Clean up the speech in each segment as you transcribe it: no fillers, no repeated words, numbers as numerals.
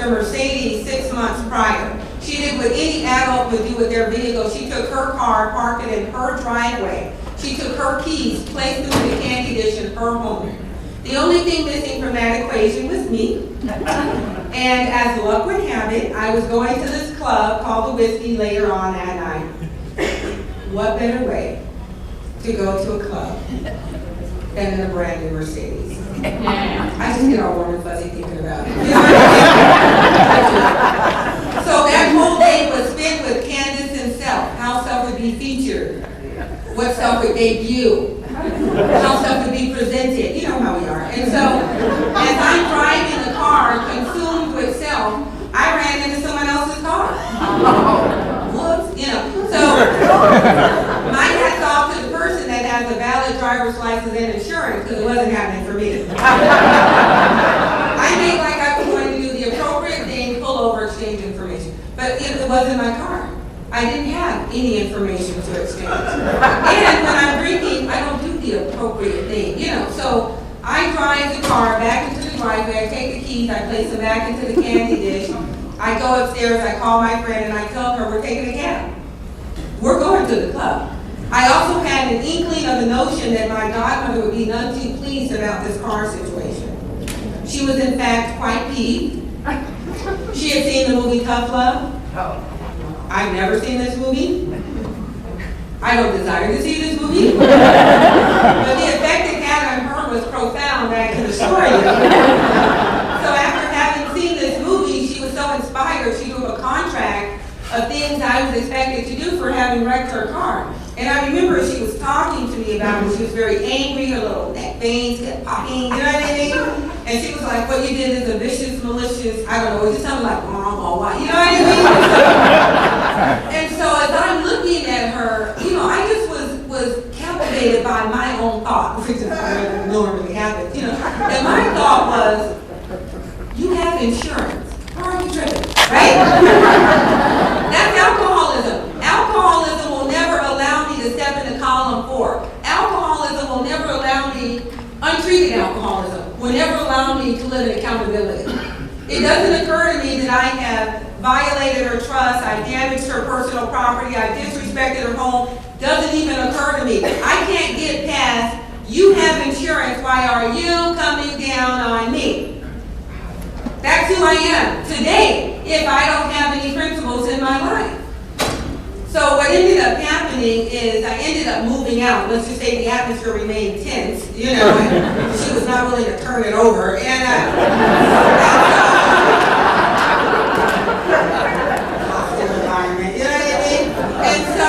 her Mercedes 6 months prior. She did what any adult would do with their vehicle. She took her car, parked it in her driveway. She took her keys, placed them in the candy dish in her home. The only thing missing from that equation was me. And as luck would have it, I was going to this club called the Whiskey later on that night. What better way to go to a club than in a brand new Mercedes? I just get all warm and fuzzy thinking about it. So that whole day was spent with Candace and self. How self would be featured. What self would debut. How self would be presented. You know how we are. And so as I'm driving the car, consumed with self, I ran into someone else's car. Whoops, you know. So my hat's off to the person that has a valid driver's license and insurance, because it wasn't happening for me. I made like I was going to do the appropriate thing, pull over, exchange information. But it wasn't my car. I didn't have any information to exchange. And when I'm drinking, I don't do the appropriate thing, you know. So I drive the car back into the driveway, I take the keys, I place them back into the candy dish. I go upstairs, I call my friend, and I tell her we're taking a cab. We're going to the club. I also had an inkling of the notion that my godmother would be none too pleased about this car situation. She was in fact quite peeved. She had seen the movie Tough Love. I've never seen this movie. I don't desire to see this movie. But the effect it had on her was profound, I can assure you. So after having seen this movie, she was so inspired, she drew a contract of things I was expected to do for having wrecked her car. And I remember she was talking to me about it. She was very angry, her little neck veins kept popping, you know what I mean? And she was like, what you did is a vicious, malicious, I don't know, it just sounded like mom or what, you know what I mean? And so as I'm looking at her, you know, I just was captivated by my own thought, which is normally happens, you know. And my thought was, you have insurance, why are you tripping, right? That's alcoholism. Alcoholism will never allow me to step into column 4. Alcoholism will never allow me, untreated alcoholism, will never allow me to live in accountability. It doesn't occur to me that I have violated her trust, I damaged her personal property, I disrespected her home. Doesn't even occur to me. I can't get past, you have insurance, why are you coming down on me? That's who I am today if I don't have any principles in my life. So what ended up happening is I ended up moving out. Let's just say the atmosphere remained tense, you know, and she was not willing to turn it over. And hostile environment, you know what I mean? And so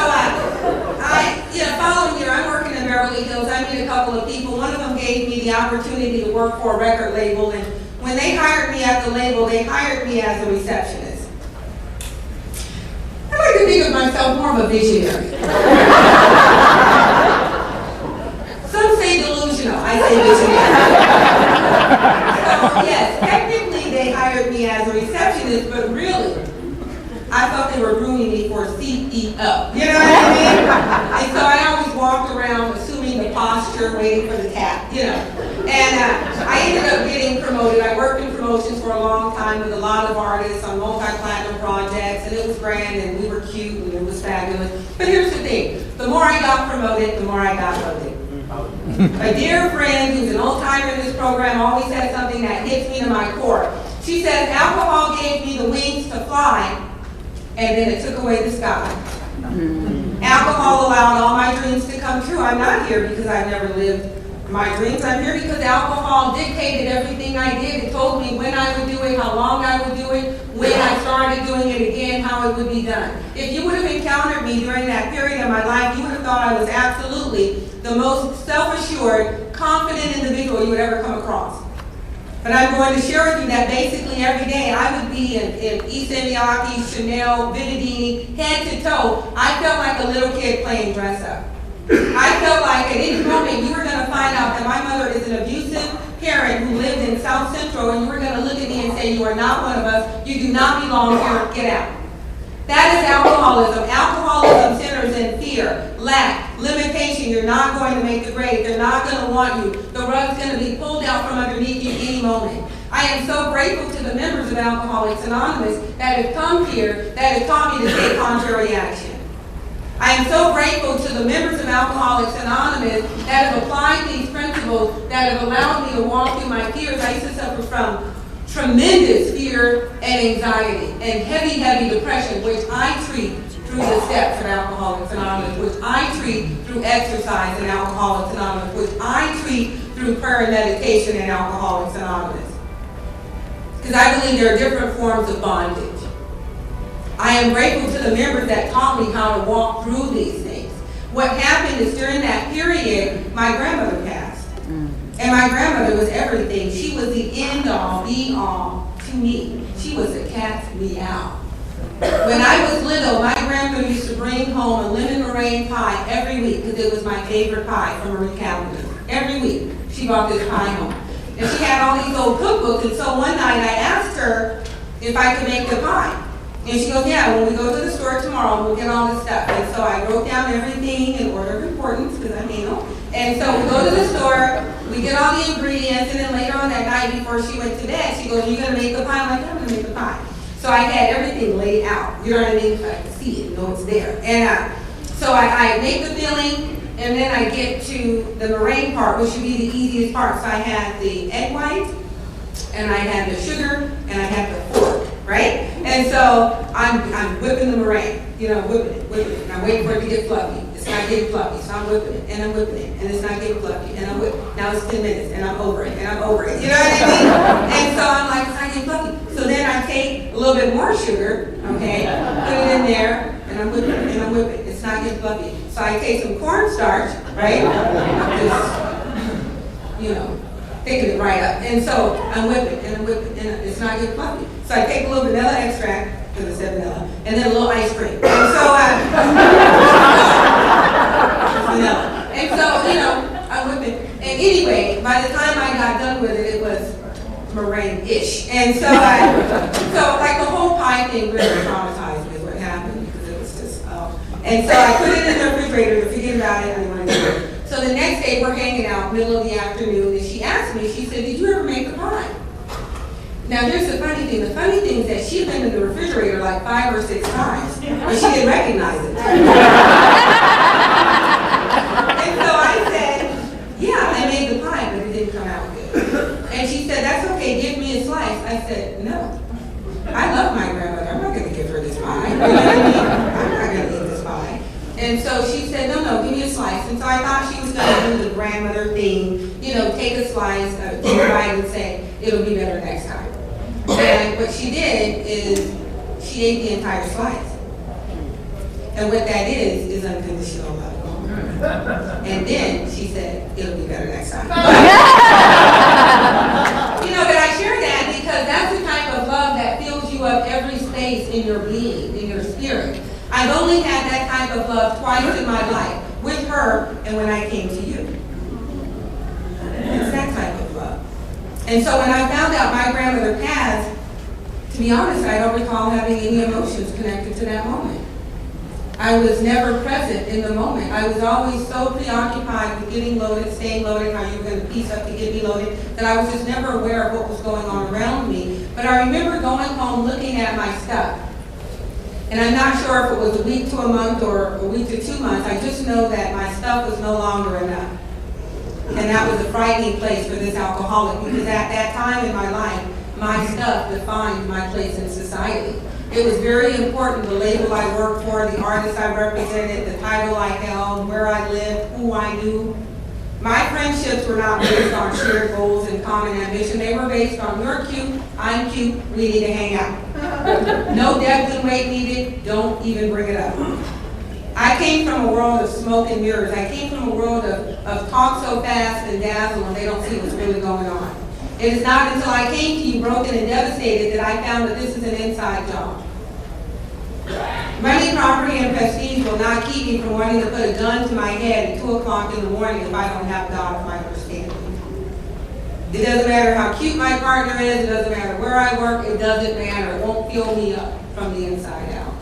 following year, I'm working in Beverly Hills. I meet a couple of people. One of them gave me the opportunity to work for a record label, and when they hired me at the label, they hired me as a receptionist. I like to think of myself more of a visionary. Some say delusional, I say visionary. So yes, technically they hired me as a receptionist, but really, I thought they were grooming me for CEO. You know what I mean? And so I always walked around assuming the posture, waiting for the tap, you know. And I ended up getting promoted. I worked in promotions for a long time with a lot of artists on multi-platinum projects, and it was grand, and we were cute, and it was fabulous. But here's the thing. The more I got promoted, the more I got voted. A dear friend who's an old-timer in this program always says something that hits me to my core. She says, alcohol gave me the wings to fly, and then it took away the sky. Alcohol allowed all my dreams to come true. I'm not here because I've never lived my dreams. I'm here because alcohol dictated everything I did. It told me when I would do it, how long I would do it, when I started doing it again, how it would be done. If you would have encountered me during that period of my life, you would have thought I was absolutely the most self-assured, confident individual you would ever come across. But I'm going to share with you that basically every day I would be in Issey-Miyake, Chanel, Vidadini, head to toe. I felt like a little kid playing dress up. I felt like at any moment you were going to find out that my mother is an abusive parent who lived in South Central, and you were going to look at me and say, you are not one of us, you do not belong here, get out. That is alcoholism. Alcoholism centers in fear, lack, limitation. You're not going to make the grade. They're not going to want you. The rug's going to be pulled out from underneath you any moment. I am so grateful to the members members of Alcoholics Anonymous that have come here that have taught me to take contrary action. I am so grateful to the members of Alcoholics Anonymous that have applied these principles that have allowed me to walk through my fears. I used to suffer from tremendous fear and anxiety and heavy, heavy depression, which I treat through the steps of Alcoholics Anonymous, which I treat through exercise in Alcoholics Anonymous, which I treat through prayer and meditation in Alcoholics Anonymous. Because I believe there are different forms of bondage. I am grateful to the members that taught me how to walk through these things. What happened is during that period, my grandmother passed. And my grandmother was everything. She was the end-all, be-all to me. She was a cat's meow. When I was little, my grandmother used to bring home a lemon meringue pie every week because it was my favorite pie from Marie Callender's. Every week, she brought this pie home. And she had all these old cookbooks, and so one night I asked her if I could make the pie. And she goes, yeah, when we go to the store tomorrow, we'll get all this stuff. And so I wrote down everything in order of importance, because I'm anal. And so we go to the store, we get all the ingredients, and then later on that night before she went to bed, she goes, are you going to make the pie? I'm like, yeah, I'm going to make the pie. So I had everything laid out, you know what I mean? So I could see it, know it's there. And so I make the filling, and then I get to the meringue part, which should be the easiest part. So I had the egg white, and I had the sugar, and I had the fork, right? And so I'm whipping the meringue, you know, whipping it, and I'm waiting for it to get fluffy. It's not getting fluffy, so I'm whipping it, and I'm whipping it, and it's not getting fluffy, and I'm whipping it. Now it's 10 minutes, and I'm over it, and I'm over it, you know what I mean? And so I'm like, it's not getting fluffy. So then I take a little bit more sugar, okay, put it in there, and I'm whipping it, and I'm whipping it. It's not getting fluffy. So I take some cornstarch, right? Just, you know, picking it right up. And so I'm whipping, and I'm whipping, and it's not getting fluffy. So I take a little vanilla extract, because it's vanilla, and then a little ice cream. And so vanilla. And so, you know, I'm whipping. And anyway, by the time I got done with it, it was meringue-ish. And so so like the whole pie thing really traumatized me is what happened, because it was just, And so I put it in the refrigerator to forget about it, I didn't want to do it. So the next day we're hanging out, middle of the afternoon, and she asked me, she said, did you ever make the pie? Now here's the funny thing. The funny thing is that she'd been in the refrigerator like 5 or 6 times, but she didn't recognize it. And so I said, yeah, I made the pie, but it didn't come out good. And she said, that's okay, give me a slice. I said, no. I love my grandmother. I'm not going to give her this pie. You know what I mean? I'm not going to eat this pie. And so she said, no, give me a slice. And so I thought she was going to do the grandmother thing, you know, take a slice, take a bite and say, it'll be better next time. And what she did is she ate the entire slice. And what that is unconditional love. And then she said, it'll be better next time. You know, but I share that because that's the type of love that fills you up every space in your being, in your spirit. I've only had that type of love twice in my life, with her and when I came to you. It's that type of love. And so when I found out my grandmother passed, to be honest, I don't recall having any emotions connected to that moment. I was never present in the moment. I was always so preoccupied with getting loaded, staying loaded, how you were going to piece up to get me loaded, that I was just never aware of what was going on around me. But I remember going home looking at my stuff. And I'm not sure if it was a week to a month or a week to 2 months. I just know that my stuff was no longer enough. And that was a frightening place for this alcoholic, because at that time in my life, my stuff defined my place in society. It was very important, the label I worked for, the artist I represented, the title I held, where I lived, who I knew. My friendships were not based on shared goals and common ambition. They were based on you're cute, I'm cute, we need to hang out. No depth and weight needed, don't even bring it up. I came from a world of smoke and mirrors. I came from a world of talk so fast and dazzle and they don't see what's really going on. It is not until I came to you broken and devastated that I found that this is an inside job. Money, property, and prestige will not keep me from wanting to put a gun to my head at 2 o'clock in the morning if I don't have God as my understanding. It doesn't matter how cute my partner is, it doesn't matter where I work, it doesn't matter. It won't fill me up from the inside out.